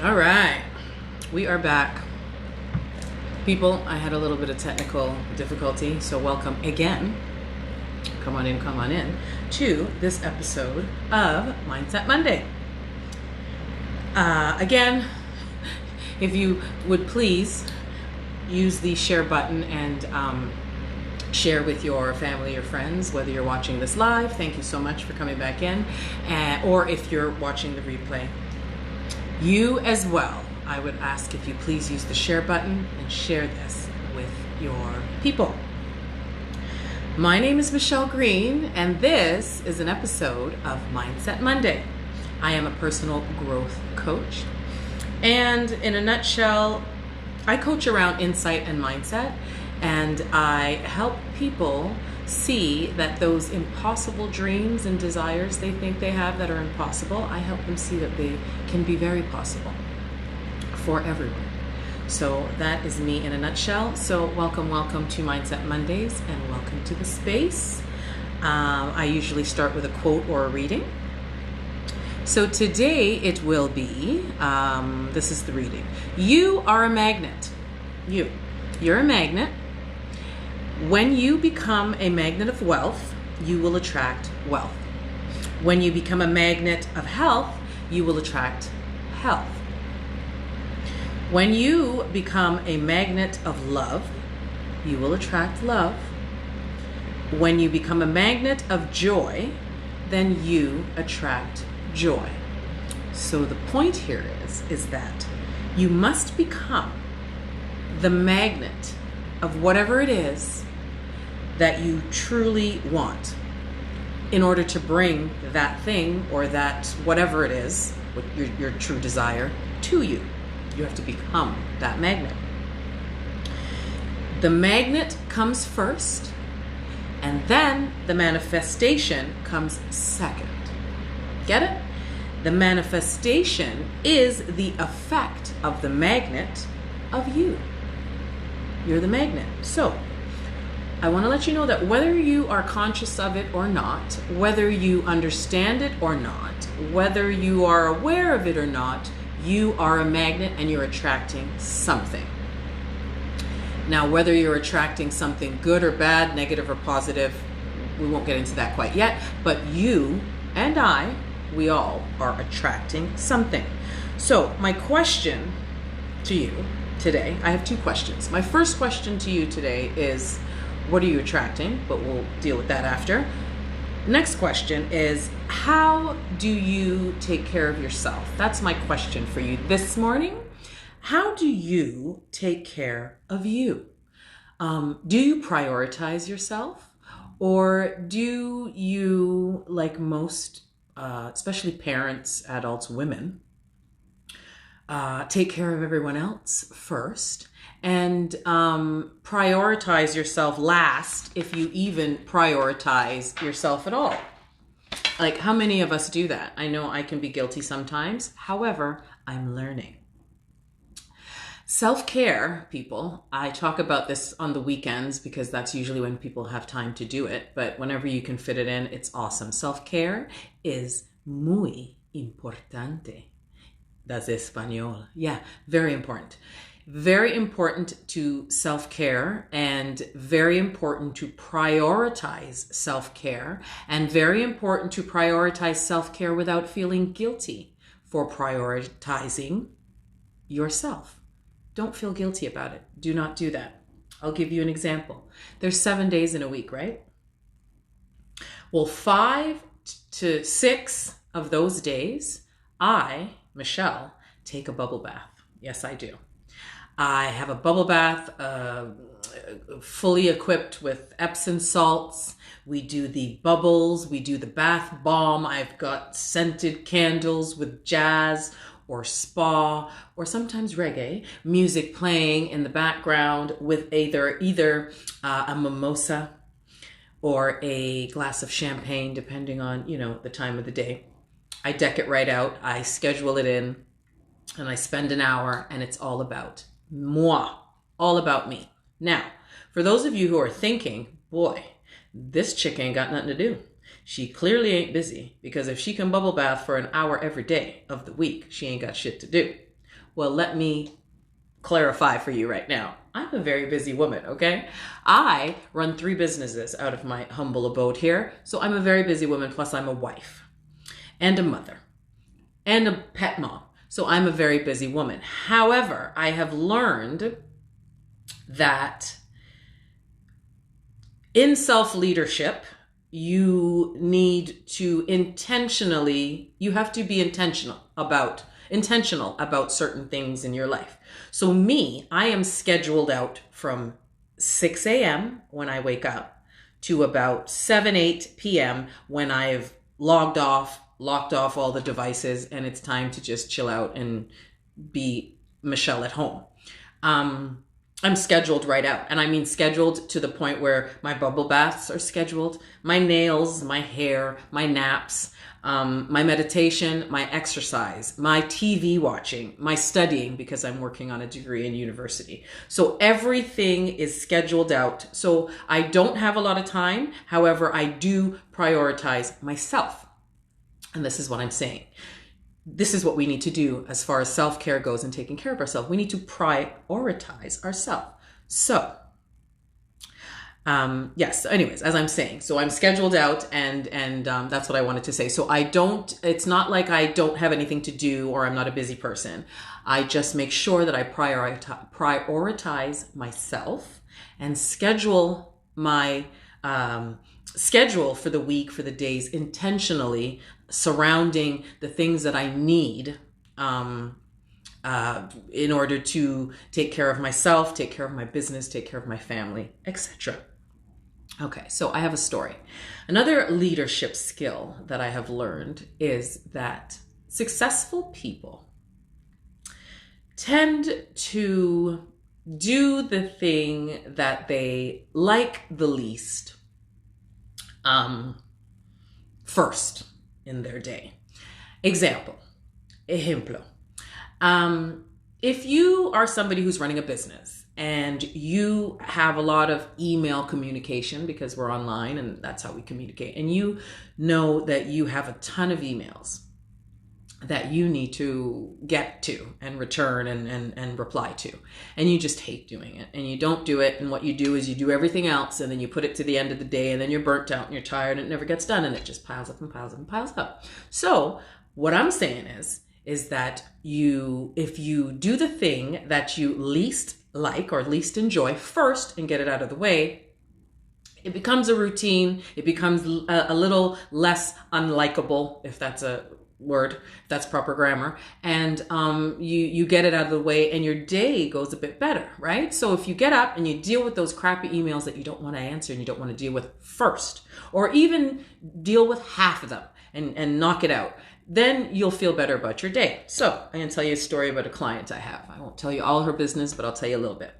All right, we are back. People, I had a little bit of technical difficulty, so welcome again. Come on in to this episode of Mindset Monday. Again, if you would please use the share button and share with your family or friends, whether you're watching this live. Thank you so much for coming back in, or if you're watching the replay. You as well, I would ask if you please use the share button and share this with your people. My name is Michelle Green, and this is an episode of Mindset Monday. I am a personal growth coach, and in a nutshell, I coach around insight and mindset, and I help people see that those impossible dreams and desires they think they have that are impossible, I help them see that they can be very possible for everyone. So that is me in a nutshell. So welcome to Mindset Mondays, and welcome to the space. I usually start with a quote or a reading. So today it will be, this is the reading. You are a magnet. You're a magnet. When you become a magnet of wealth, you will attract wealth. When you become a magnet of health, you will attract health. When you become a magnet of love, you will attract love. When you become a magnet of joy, then you attract joy. So the point here is that you must become the magnet of whatever it is that you truly want in order to bring that thing or that whatever it is, your true desire, to you. You have to become that magnet. The magnet comes first, and then the manifestation comes second. Get it? The manifestation is the effect of the magnet of you. You're the magnet. So I want to let you know that whether you are conscious of it or not, whether you understand it or not, whether you are aware of it or not, you are a magnet and you're attracting something. Now, whether you're attracting something good or bad, negative or positive, we won't get into that quite yet, but you and I, we all are attracting something. So my question to you today, I have two questions. My first question to you today is, what are you attracting? But we'll deal with that after. Next question is, how do you take care of yourself? That's my question for you this morning. How do you take care of you? Do you prioritize yourself? Or do you, like most, especially parents, adults, women, take care of everyone else first and prioritize yourself last, if you even prioritize yourself at all? Like, how many of us do that? I know I can be guilty sometimes. However, I'm learning. Self-care, people, I talk about this on the weekends because that's usually when people have time to do it. But whenever you can fit it in, it's awesome. Self-care is muy importante. That's español. Yeah, very important. Very important to self-care, and very important to prioritize self-care, and very important to prioritize self-care without feeling guilty for prioritizing yourself. Don't feel guilty about it. Do not do that. I'll give you an example. There's 7 days in a week, right? Well, 5 to 6 of those days, I, Michelle, take a bubble bath. Yes, I do. I have a bubble bath fully equipped with Epsom salts. We do the bubbles. We do the bath bomb. I've got scented candles with jazz or spa or sometimes reggae music playing in the background with either a mimosa or a glass of champagne, depending on, the time of the day. I deck it right out. I schedule it in, and I spend an hour, and it's all about moi, all about me. Now, for those of you who are thinking, boy, this chick ain't got nothing to do. She clearly ain't busy, because if she can bubble bath for an hour every day of the week, she ain't got shit to do. Well, let me clarify for you right now. I'm a very busy woman, okay? I run 3 businesses out of my humble abode here. So I'm a very busy woman, plus I'm a wife and a mother and a pet mom. So I'm a very busy woman. However, I have learned that in self-leadership, you need to you have to be intentional about certain things in your life. So I am scheduled out from 6 a.m. when I wake up to about 7, 8 p.m. when I've locked off all the devices and it's time to just chill out and be Michelle at home. I'm scheduled right out. And I mean scheduled to the point where my bubble baths are scheduled, my nails, my hair, my naps, my meditation, my exercise, my TV watching, my studying, because I'm working on a degree in university. So everything is scheduled out. So I don't have a lot of time. However, I do prioritize myself. And this is what I'm saying. This is what we need to do as far as self-care goes and taking care of ourselves. We need to prioritize ourselves. So, yes. So anyways, as I'm saying, so I'm scheduled out and that's what I wanted to say. So it's not like I don't have anything to do or I'm not a busy person. I just make sure that I prioritize myself and schedule my, schedule for the week, for the days intentionally surrounding the things that I need in order to take care of myself, take care of my business, take care of my family, etc. Okay, so I have a story. Another leadership skill that I have learned is that successful people tend to do the thing that they like the least first in their day. Ejemplo. If you are somebody who's running a business and you have a lot of email communication because we're online and that's how we communicate, and you know that you have a ton of emails that you need to get to and return and reply to, and you just hate doing it and you don't do it, and what you do is you do everything else and then you put it to the end of the day and then you're burnt out and you're tired and it never gets done and it just piles up and piles up and piles up. So what I'm saying is that if you do the thing that you least like or least enjoy first and get it out of the way, it becomes a routine. It becomes a little less unlikable, if that's a word, if that's proper grammar, and you get it out of the way and your day goes a bit better, right? So if you get up and you deal with those crappy emails that you don't want to answer and you don't want to deal with first, or even deal with half of them and knock it out, then you'll feel better about your day. So I'm going to tell you a story about a client I have. I won't tell you all her business, but I'll tell you a little bit.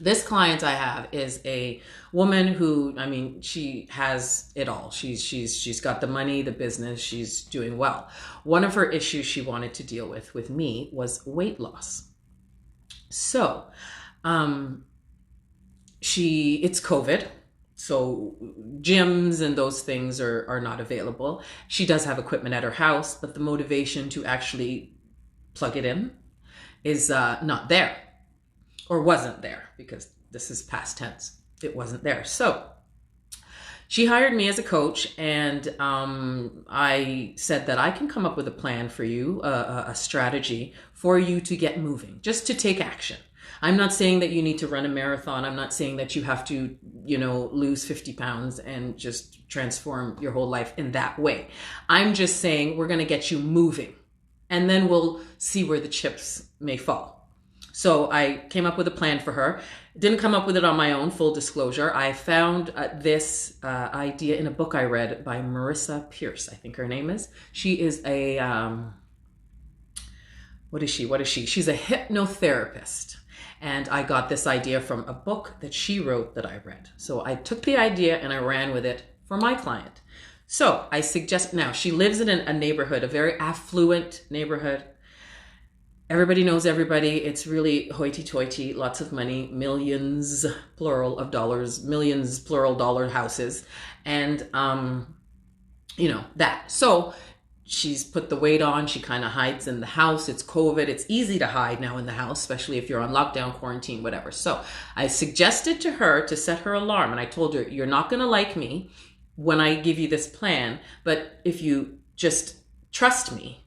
This client I have is a woman who, I mean, she has it all. She's got the money, the business, she's doing well. One of her issues she wanted to deal with me was weight loss. So, it's COVID. So gyms and those things are not available. She does have equipment at her house, but the motivation to actually plug it in is not there. Or wasn't there, because this is past tense. It wasn't there. So she hired me as a coach, and I said that I can come up with a plan for you, a strategy for you to get moving, just to take action. I'm not saying that you need to run a marathon. I'm not saying that you have to, lose 50 pounds and just transform your whole life in that way. I'm just saying we're going to get you moving, and then we'll see where the chips may fall. So I came up with a plan for her. Didn't come up with it on my own, full disclosure. I found this idea in a book I read by Marissa Peerce, I think her name is. She is a, what is she? She's a hypnotherapist. And I got this idea from a book that she wrote that I read. So I took the idea and I ran with it for my client. So I suggest, now she lives in a neighborhood, a very affluent neighborhood. Everybody knows everybody. It's really hoity-toity, lots of money, millions, plural of dollars, millions, plural dollar houses. And, that. So she's put the weight on. She kind of hides in the house. It's COVID. It's easy to hide now in the house, especially if you're on lockdown, quarantine, whatever. So I suggested to her to set her alarm. And I told her, you're not going to like me when I give you this plan. But if you just trust me,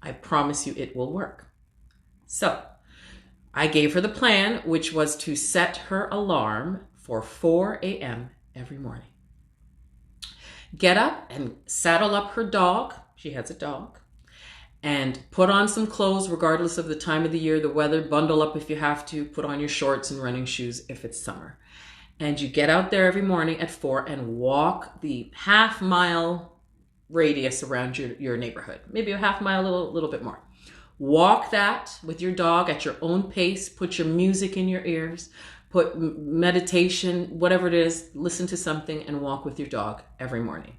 I promise you it will work. So I gave her the plan, which was to set her alarm for 4 a.m. every morning. Get up and saddle up her dog. She has a dog. And put on some clothes, regardless of the time of the year, the weather. Bundle up if you have to. Put on your shorts and running shoes if it's summer. And you get out there every morning at 4 and walk the half-mile radius around your neighborhood. Maybe a half mile, a little bit more. Walk that with your dog at your own pace. Put your music in your ears. Put meditation, whatever it is, listen to something and walk with your dog every morning.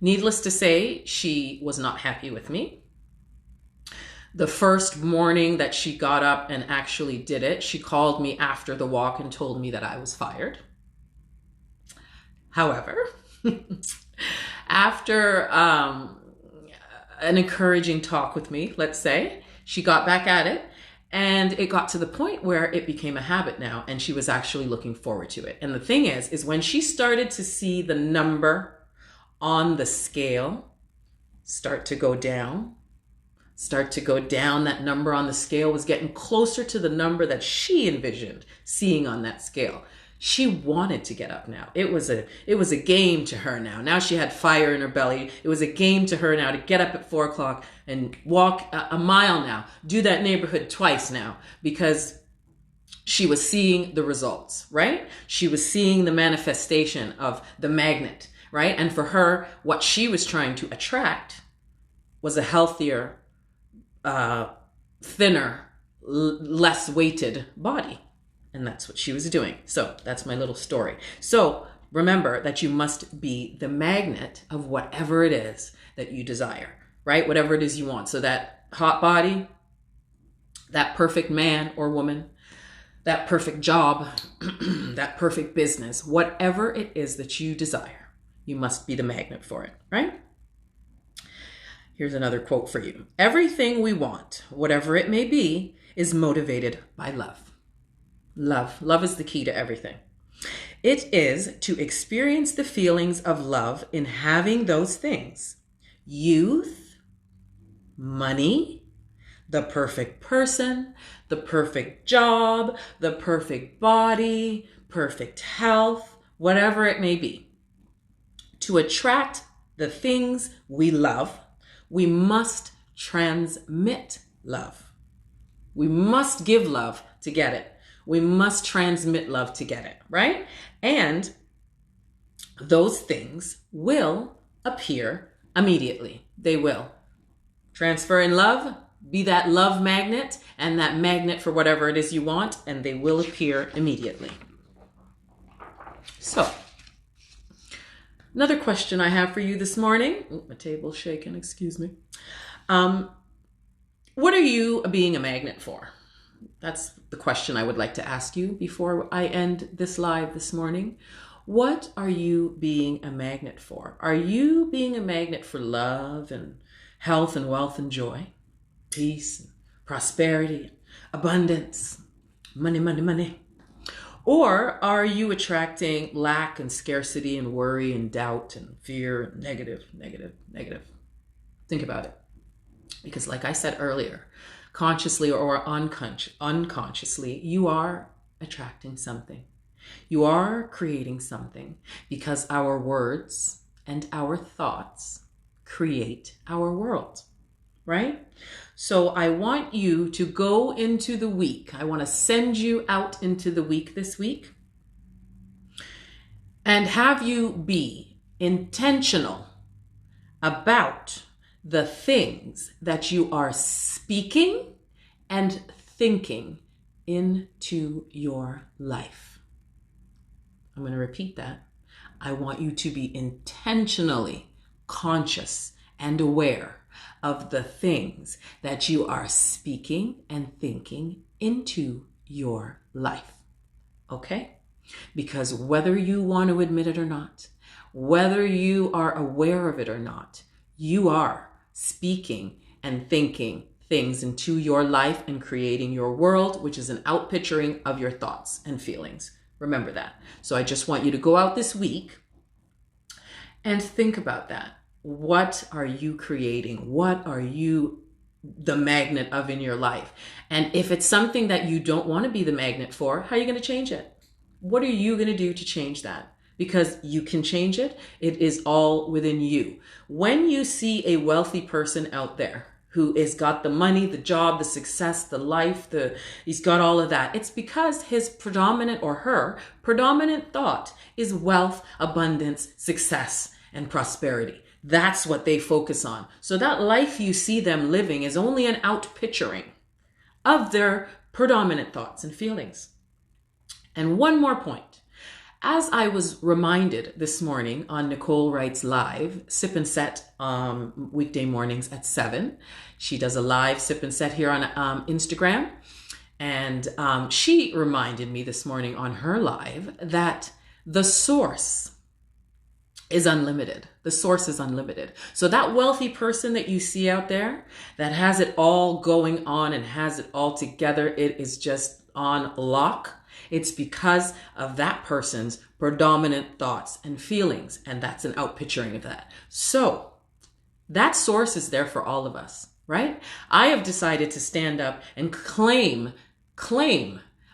Needless to say, she was not happy with me. The first morning that she got up and actually did it, she called me after the walk and told me that I was fired. However, after an encouraging talk with me, let's say, she got back at it. And it got to the point where it became a habit now, and she was actually looking forward to it. And the thing is when she started to see the number on the scale start to go down, that number on the scale was getting closer to the number that she envisioned seeing on that scale. She wanted to get up now. It was a game to her now. Now she had fire in her belly. It was a game to her now to get up at 4 o'clock and walk a mile now. Do that neighborhood twice now, because she was seeing the results, right? She was seeing the manifestation of the magnet, right? And for her, what she was trying to attract was a healthier, thinner, less weighted body. And that's what she was doing. So that's my little story. So remember that you must be the magnet of whatever it is that you desire, right? Whatever it is you want. So that hot body, that perfect man or woman, that perfect job, that perfect business, whatever it is that you desire, you must be the magnet for it, right? Here's another quote for you. Everything we want, whatever it may be, is motivated by love. Love is the key to everything. It is to experience the feelings of love in having those things: youth, money, the perfect person, the perfect job, the perfect body, perfect health, whatever it may be. To attract the things we love, we must transmit love. We must give love to get it. We must transmit love to get it, right? And those things will appear immediately. They will. Transfer in love, be that love magnet and that magnet for whatever it is you want, and they will appear immediately. So, another question I have for you this morning. Oh, my table's shaking, excuse me. What are you being a magnet for? That's the question I would like to ask you before I end this live this morning. What are you being a magnet for? Are you being a magnet for love and health and wealth and joy, peace, and prosperity, abundance, money? Or are you attracting lack and scarcity and worry and doubt and fear and negative? Think about it. Because like I said earlier, consciously or unconsciously, you are attracting something. You are creating something, because our words and our thoughts create our world, right? So I want you to go into the week. I want to send you out into the week this week and have you be intentional about the things that you are speaking and thinking into your life. I'm going to repeat that. I want you to be intentionally conscious and aware of the things that you are speaking and thinking into your life. Okay? Because whether you want to admit it or not, whether you are aware of it or not, you are speaking and thinking things into your life and creating your world, which is an outpicturing of your thoughts and feelings. Remember that. So I just want you to go out this week and think about that. What are you creating? What are you the magnet of in your life? And if it's something that you don't want to be the magnet for, how are you going to change it? What are you going to do to change that? Because you can change it. It is all within you. When you see a wealthy person out there who has got the money, the job, the success, the life, he's got all of that, it's because his predominant, or her predominant thought is wealth, abundance, success, and prosperity. That's what they focus on. So that life you see them living is only an outpicturing of their predominant thoughts and feelings. And one more point. As I was reminded this morning on Nicole Wright's live, Sip and Set, weekday mornings at 7. She does a live Sip and Set here on Instagram. And she reminded me this morning on her live that the source is unlimited. The source is unlimited. So that wealthy person that you see out there that has it all going on and has it all together, it is just on lock. It's because of that person's predominant thoughts and feelings. And that's an outpicturing of that. So that source is there for all of us, right? I have decided to stand up and claim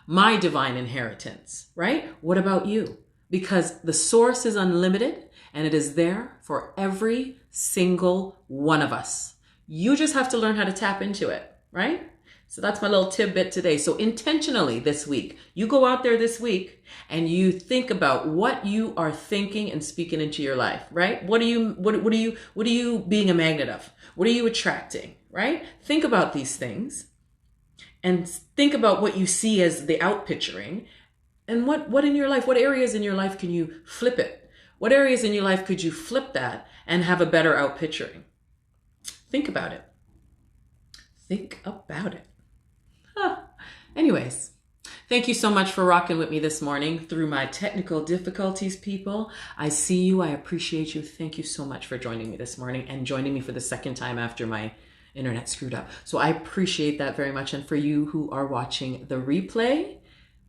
my divine inheritance, right? What about you? Because the source is unlimited and it is there for every single one of us. You just have to learn how to tap into it, right? So that's my little tidbit today. So intentionally this week, you go out there this week and you think about what you are thinking and speaking into your life, right? What are you being a magnet of? What are you attracting, right? Think about these things and think about what you see as the outpicturing, and what in your life, what areas in your life can you flip it? What areas in your life could you flip that and have a better outpicturing? Think about it. Think about it. Anyways, thank you so much for rocking with me this morning through my technical difficulties, people. I see you. I appreciate you. Thank you so much for joining me this morning and joining me for the second time after my internet screwed up. So I appreciate that very much. And for you who are watching the replay,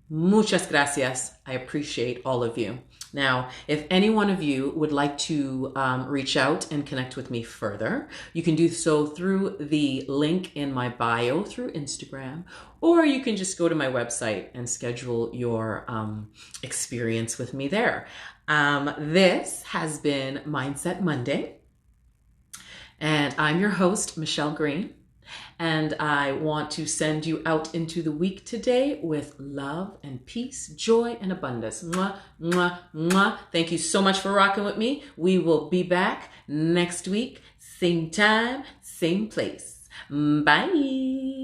muchas gracias. I appreciate all of you. Now, if any one of you would like to reach out and connect with me further, you can do so through the link in my bio through Instagram, or you can just go to my website and schedule your experience with me there. This has been Mindset Monday, and I'm your host, Michelle Green. And I want to send you out into the week today with love and peace, joy and abundance. Mwah, mwah, mwah. Thank you so much for rocking with me. We will be back next week, same time, same place. Bye.